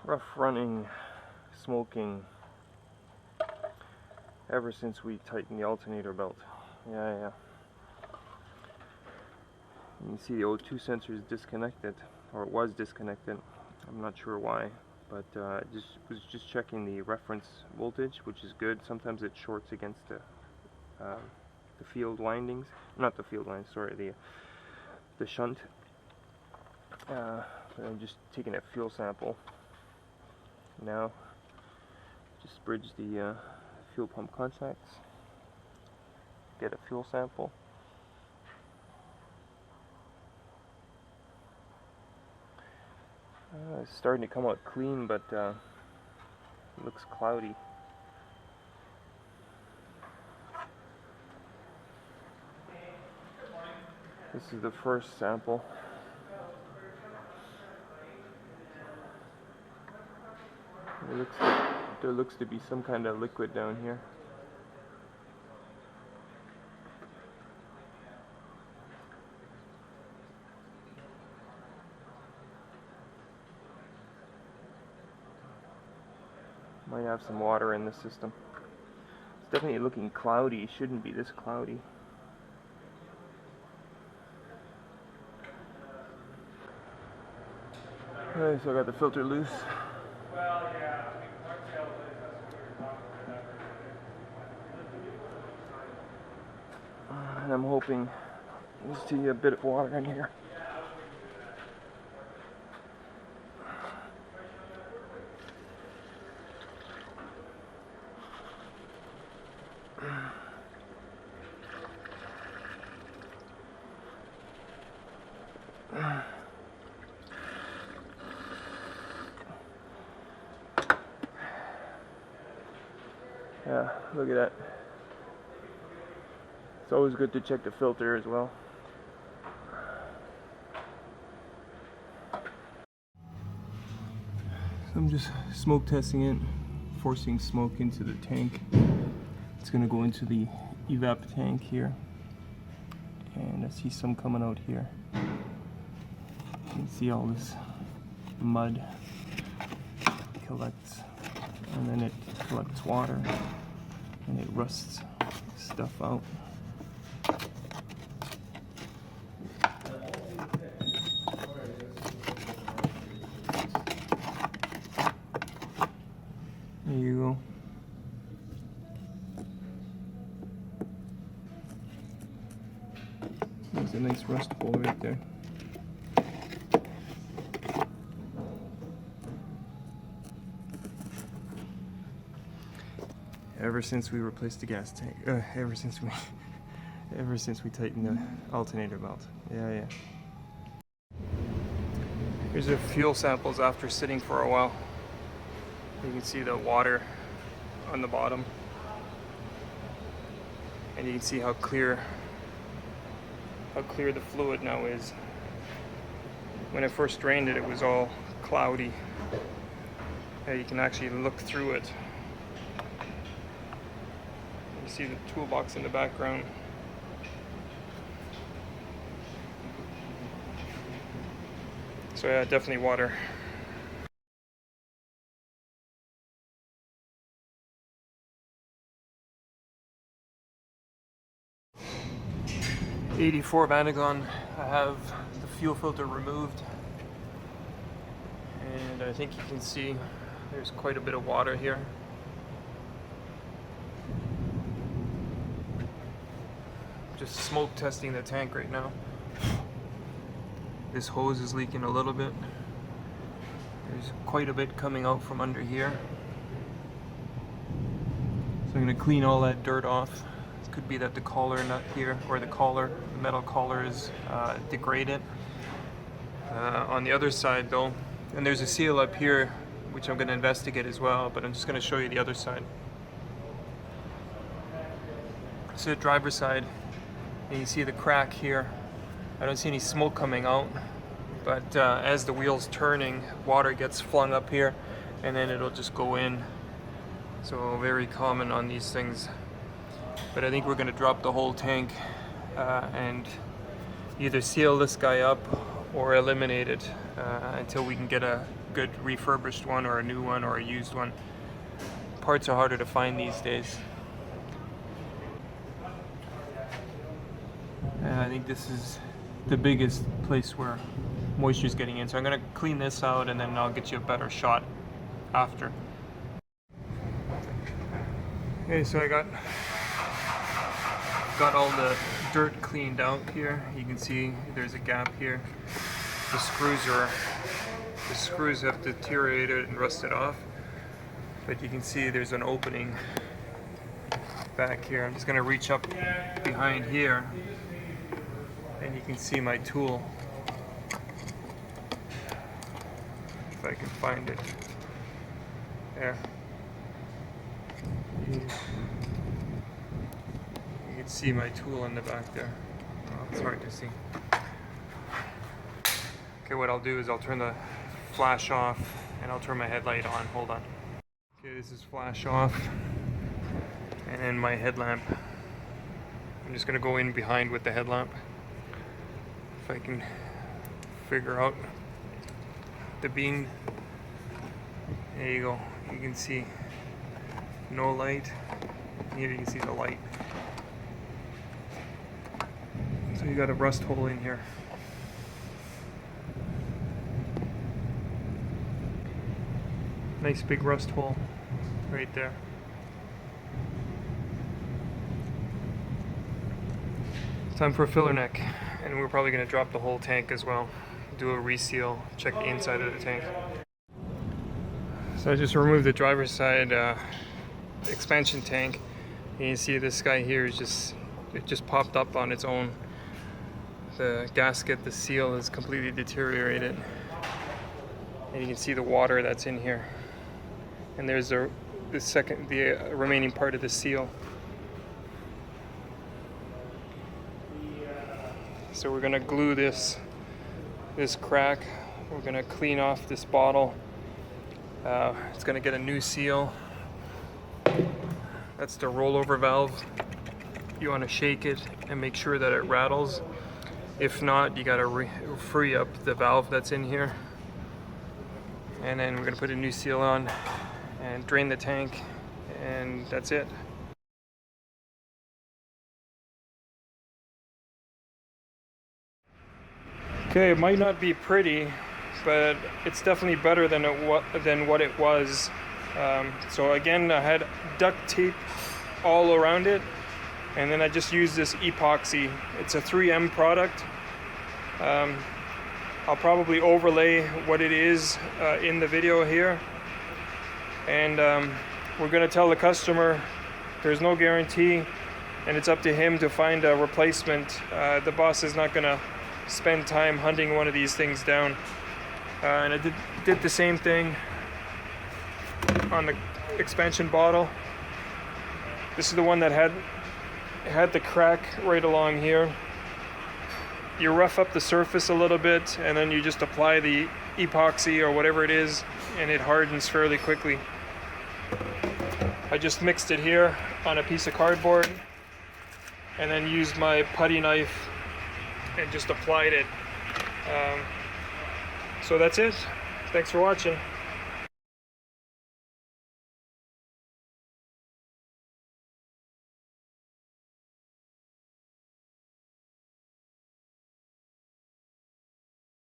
rough running, smoking ever since we tightened the alternator belt. Yeah. You can see the O2 sensor is disconnected, or it was disconnected. I'm not sure why, but was just checking the reference voltage, which is good. Sometimes it shorts against the field windings, not the field windings, sorry, the shunt. But I'm just taking a fuel sample now. Just bridge the fuel pump contacts, get a fuel sample. It's starting to come out clean, but it looks cloudy. This is the first sample. There looks to be some kind of liquid down here. Might have some water in the system. It's definitely looking cloudy. It shouldn't be this cloudy. Okay, so I got the filter loose. And I'm hoping to see a bit of water in here. Yeah, look at that. It's always good to check the filter as well. So I'm just smoke testing it, forcing smoke into the tank. It's going to go into the evap tank here. And I see some coming out here. You can see all this mud collects, and then it collects water and it rusts stuff out. There you go. There's a nice rust hole right there. Ever since we replaced the gas tank, ever since we tightened the alternator belt. Yeah. Here's the fuel samples after sitting for a while. You can see the water on the bottom, and you can see how clear the fluid now is. When I first drained it, it was all cloudy. You can actually look through it. You see the toolbox in the background. So yeah, definitely water. '84 Vanagon. I have the fuel filter removed, and I think you can see there's quite a bit of water here. Just smoke testing the tank right now. This hose is leaking a little bit. There's quite a bit coming out from under here. So I'm going to clean all that dirt off. It could be that the collar nut here, or the metal collar is degraded. On the other side though, and there's a seal up here which I'm going to investigate as well, but I'm just going to show you the other side. So the driver's side, and you see the crack here. I don't see any smoke coming out, but as the wheel's turning, water gets flung up here and then it'll just go in. So very common on these things. But I think we're going to drop the whole tank and either seal this guy up or eliminate it until we can get a good refurbished one or a new one or a used one. Parts are harder to find these days. And I think this is the biggest place where moisture is getting in. So I'm going to clean this out and then I'll get you a better shot after. Okay, so I got all the dirt cleaned out here. You can see there's a gap here. The screws have deteriorated and rusted off, but you can see there's an opening back here. I'm just going to reach up behind here and you can see my tool, if I can find it. There. You can see my tool in the back there. Oh, it's hard to see. Okay, what I'll do is I'll turn the flash off and I'll turn my headlight on. Hold on. Okay, this is flash off and then my headlamp. I'm just going to go in behind with the headlamp. If I can figure out the beam. There you go. You can see no light. Here you can see the light. So you got a rust hole in here. Nice big rust hole right there. Time for a filler neck, and we're probably going to drop the whole tank as well. Do a reseal, check the inside of the tank. So I just removed the driver's side expansion tank, and you see this guy here is it just popped up on its own. The gasket, the seal is completely deteriorated, and you can see the water that's in here. And there's the remaining part of the seal. So we're gonna glue this crack. We're gonna clean off this bottle. It's gonna get a new seal. That's the rollover valve. You want to shake it and make sure that it rattles. If not, you gotta free up the valve that's in here. And then we're gonna put a new seal on and drain the tank, and that's it. Okay, it might not be pretty, but it's definitely better than what it was. So again, I had duct tape all around it, and then I just used this epoxy. It's a 3M product. I'll probably overlay what it is in the video here, and we're going to tell the customer there's no guarantee, and it's up to him to find a replacement. The boss is not going to spend time hunting one of these things down. And I did the same thing on the expansion bottle. This is the one that had the crack right along here. You rough up the surface a little bit, and then you just apply the epoxy or whatever it is, and it hardens fairly quickly. I just mixed it here on a piece of cardboard and then used my putty knife and just applied it. So that's it. Thanks for watching.